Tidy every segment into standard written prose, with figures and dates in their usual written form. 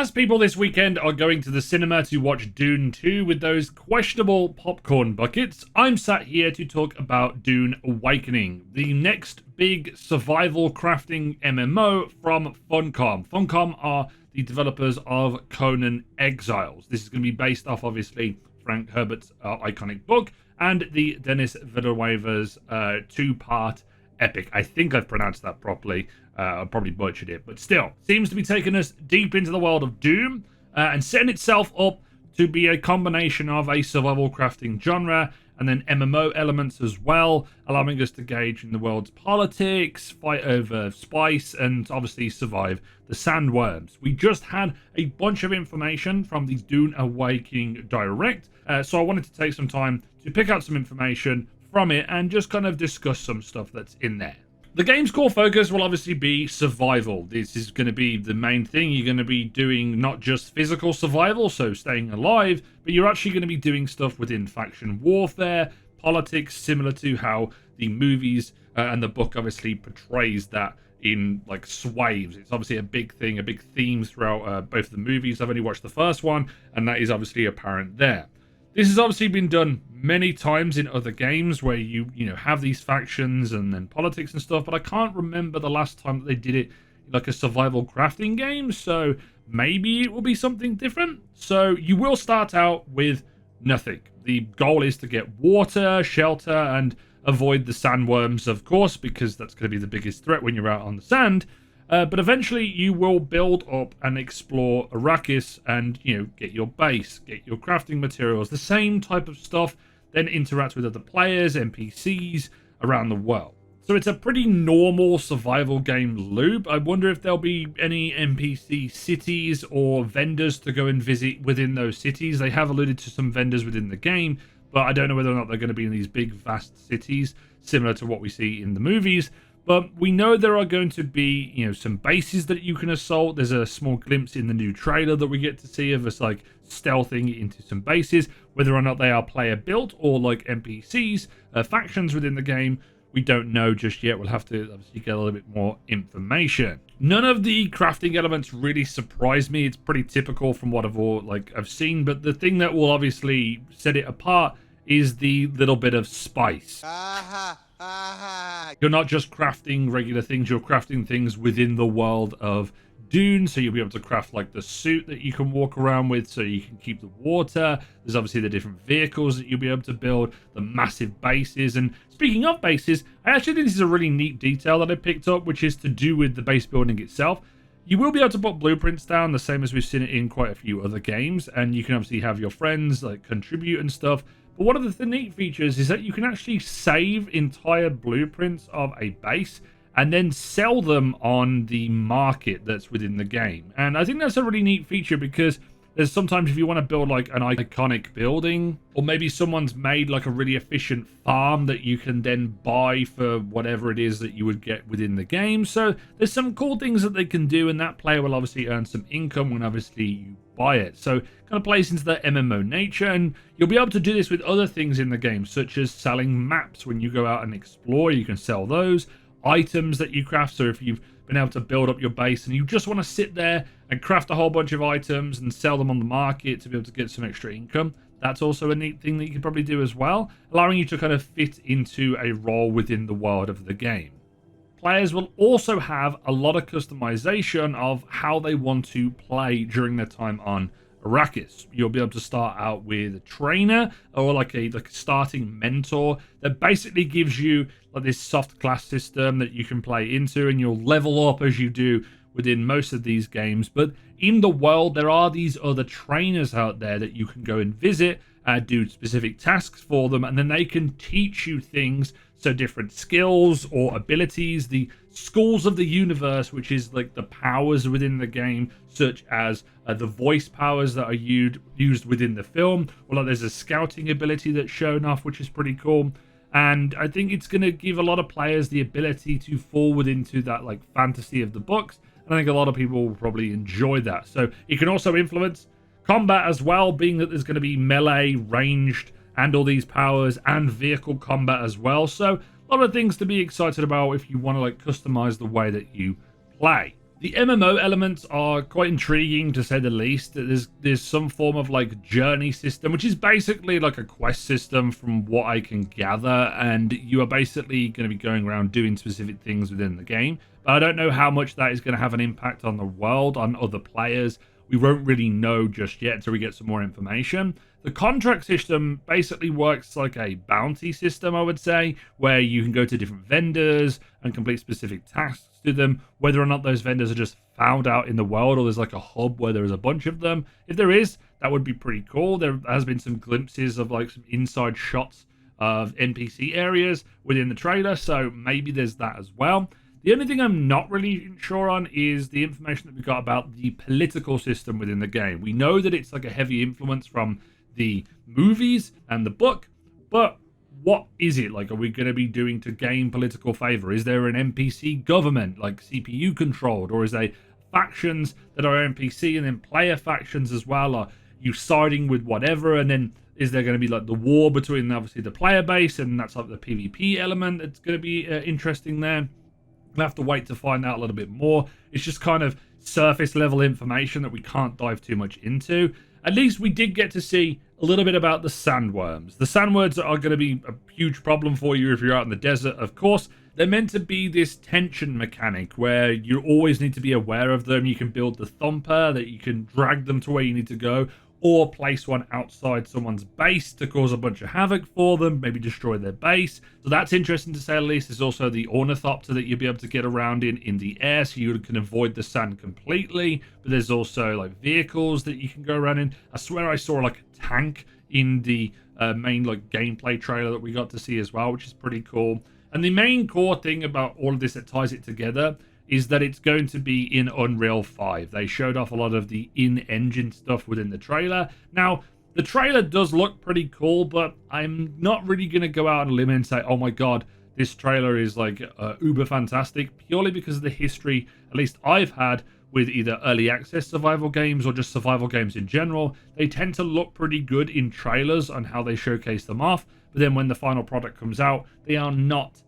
As people this weekend are going to the cinema to watch Dune 2 with those questionable popcorn buckets, I'm sat here to talk about Dune Awakening, the next big survival crafting MMO from Funcom. Funcom are the developers of Conan Exiles. This is going to be based off, obviously, Frank Herbert's iconic book and the Denis Villeneuve's two-part epic. I think I've pronounced that properly. I probably butchered it, but still, seems to be taking us deep into the world of Doom and setting itself up to be a combination of a survival crafting genre and then MMO elements as well, allowing us to gauge in the world's politics, fight over spice, and obviously survive the sandworms. We just had a bunch of information from the Dune Awakening Direct, so I wanted to take some time to pick out some information from it and just kind of discuss some stuff that's in there. The game's core focus will obviously be survival. This is going to be the main thing. You're going to be doing not just physical survival, so staying alive, but you're actually going to be doing stuff within faction warfare, politics, similar to how the movies and the book obviously portrays that in like swaths. It's obviously a big thing, a big theme throughout both the movies. I've only watched the first one, and that is obviously apparent there. This has obviously been done many times in other games where you have these factions and then politics and stuff, but I can't remember the last time that they did it like a survival crafting game, so maybe it will be something different. So you will start out with nothing. The goal is to get water, shelter, and avoid the sandworms, of course, because that's going to be the biggest threat when you're out on the sand. But eventually you will build up and explore Arrakis and, get your base, get your crafting materials, the same type of stuff, then interact with other players, NPCs around the world. So it's a pretty normal survival game loop. I wonder if there'll be any NPC cities or vendors to go and visit within those cities. They have alluded to some vendors within the game, but I don't know whether or not they're going to be in these big, vast cities, similar to what we see in the movies. But we know there are going to be, some bases that you can assault. There's a small glimpse in the new trailer that we get to see of us like stealthing into some bases. Whether or not they are player built or like NPCs, factions within the game, we don't know just yet. We'll have to obviously get a little bit more information. None of the crafting elements really surprise me. It's pretty typical from what I've seen. But the thing that will obviously set it apart is the little bit of spice. You're not just crafting regular things, you're crafting things within the world of Dune, so you'll be able to craft like the suit that you can walk around with so you can keep the water. There's obviously the different vehicles that you'll be able to build, the massive bases. And speaking of bases, I actually think this is a really neat detail that I picked up, which is to do with the base building itself. You will be able to put blueprints down, the same as we've seen it in quite a few other games, and you can obviously have your friends like contribute and stuff. But one of the neat features is that you can actually save entire blueprints of a base and then sell them on the market that's within the game. And I think that's a really neat feature because there's sometimes if you want to build like an iconic building, or maybe someone's made like a really efficient farm that you can then buy for whatever it is that you would get within the game. So there's some cool things that they can do, and that player will obviously earn some income when obviously you buy it. So kind of plays into the MMO nature, and you'll be able to do this with other things in the game, such as selling maps. When you go out and explore, you can sell those items that you craft. So if you've been able to build up your base and you just want to sit there and craft a whole bunch of items and sell them on the market to be able to get some extra income, that's also a neat thing that you could probably do as well, allowing you to kind of fit into a role within the world of the game. Players will also have a lot of customization of how they want to play during their time on Arrakis. You'll be able to start out with a trainer or like a starting mentor that basically gives you like this soft class system that you can play into, and you'll level up as you do within most of these games. But in the world, there are these other trainers out there that you can go and visit, do specific tasks for them, and then they can teach you things. So different skills or abilities, the schools of the universe, which is like the powers within the game, such as the voice powers that are used within the film. Well, like there's a scouting ability that's shown off, which is pretty cool. And I think it's going to give a lot of players the ability to forward into that like fantasy of the books. And I think a lot of people will probably enjoy that. So it can also influence combat as well, being that there's going to be melee, ranged, and all these powers, and vehicle combat as well. So a lot of things to be excited about if you want to like customize the way that you play. The MMO elements are quite intriguing, to say the least. There's some form of like journey system, which is basically like a quest system from what I can gather, and you are basically going to be going around doing specific things within the game. But I don't know how much that is going to have an impact on the world, on other players. We won't really know just yet until we get some more information. The contract system basically works like a bounty system, I would say, where you can go to different vendors and complete specific tasks to them, whether or not those vendors are just found out in the world or there's like a hub where there's a bunch of them. If there is, that would be pretty cool. There has been some glimpses of like some inside shots of NPC areas within the trailer, so maybe there's that as well. The only thing I'm not really sure on is the information that we got about the political system within the game. We know that it's like a heavy influence from the movies and the book, but what is it? Like, are we going to be doing to gain political favor? Is there an NPC government, like CPU controlled, or is there factions that are NPC and then player factions as well? Are you siding with whatever, and then is there going to be like the war between obviously the player base, and that's like the PvP element that's going to be interesting there? We'll have to wait to find out a little bit more. It's just kind of surface level information that we can't dive too much into. At least we did get to see a little bit about the sandworms. The sandworms are going to be a huge problem for you if you're out in the desert, of course. They're meant to be this tension mechanic where you always need to be aware of them. You can build the thumper that you can drag them to where you need to go, or place one outside someone's base to cause a bunch of havoc for them, maybe destroy their base. So that's interesting to say the least. There's also the ornithopter that you'll be able to get around in the air, so you can avoid the sand completely. But there's also like vehicles that you can go around in. I swear I saw like a tank in the main like gameplay trailer that we got to see as well, which is pretty cool. And the main core thing about all of this that ties it together is that it's going to be in Unreal 5. They showed off a lot of the in-engine stuff within the trailer. Now, the trailer does look pretty cool, but I'm not really going to go out on a limb and say, oh my god, this trailer is like uber fantastic, purely because of the history, at least I've had, with either early access survival games or just survival games in general. They tend to look pretty good in trailers on how they showcase them off, but then when the final product comes out, they are not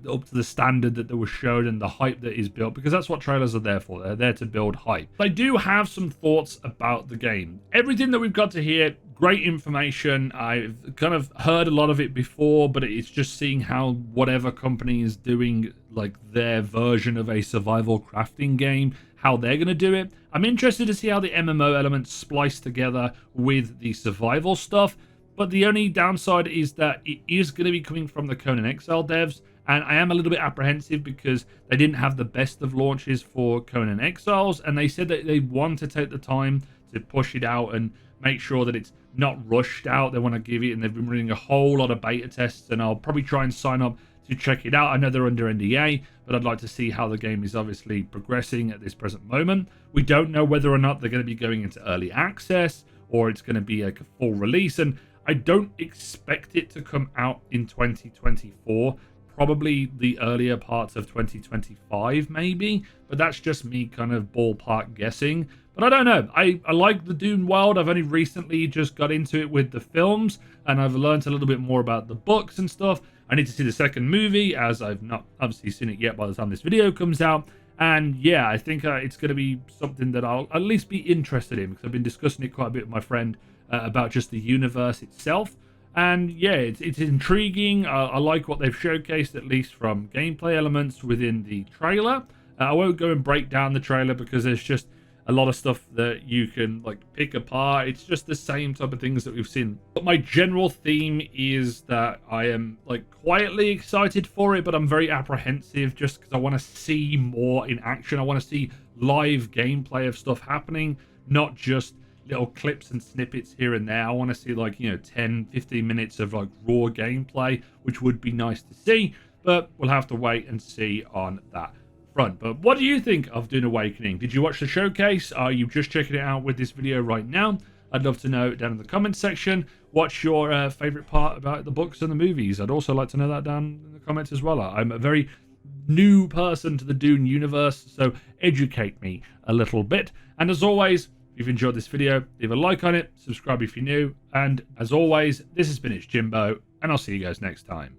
up to the standard that was showed and the hype that is built, because that's what trailers are there for. They're there to build hype. I do have some thoughts about the game. Everything that we've got to hear, great information. I've kind of heard a lot of it before, but it's just seeing how whatever company is doing like their version of a survival crafting game, how they're going to do it. I'm interested to see how the MMO elements splice together with the survival stuff, but the only downside is that it is going to be coming from the Conan Exile devs. And I am a little bit apprehensive because they didn't have the best of launches for Conan Exiles, and they said that they want to take the time to push it out and make sure that it's not rushed out. They want to give it, and they've been running a whole lot of beta tests, and I'll probably try and sign up to check it out. I know they're under NDA, but I'd like to see how the game is obviously progressing at this present moment. We don't know whether or not they're going to be going into early access or it's going to be like a full release, and I don't expect it to come out in 2024. Probably the earlier parts of 2025 maybe, but that's just me kind of ballpark guessing. But I don't know. I like the Dune world. I've only recently just got into it with the films, and I've learned a little bit more about the books and stuff. I need to see the second movie, as I've not obviously seen it yet by the time this video comes out. And yeah, I think it's going to be something that I'll at least be interested in, because I've been discussing it quite a bit with my friend about just the universe itself. And yeah, it's intriguing. I like what they've showcased, at least from gameplay elements within the trailer. I won't go and break down the trailer because there's just a lot of stuff that you can like pick apart. It's just the same type of things that we've seen. But my general theme is that I am like quietly excited for it, but I'm very apprehensive just because I want to see more in action. I want to see live gameplay of stuff happening, not just little clips and snippets here and there. I want to see like, 10, 15 minutes of like raw gameplay, which would be nice to see, but we'll have to wait and see on that front. But what do you think of Dune Awakening? Did you watch the showcase? Are you just checking it out with this video right now? I'd love to know down in the comments section. What's your favorite part about the books and the movies? I'd also like to know that down in the comments as well. I'm a very new person to the Dune universe, so educate me a little bit. And as always, if you've enjoyed this video, leave a like on it, subscribe if you're new, and as always, this has been It's Jimbo, and I'll see you guys next time.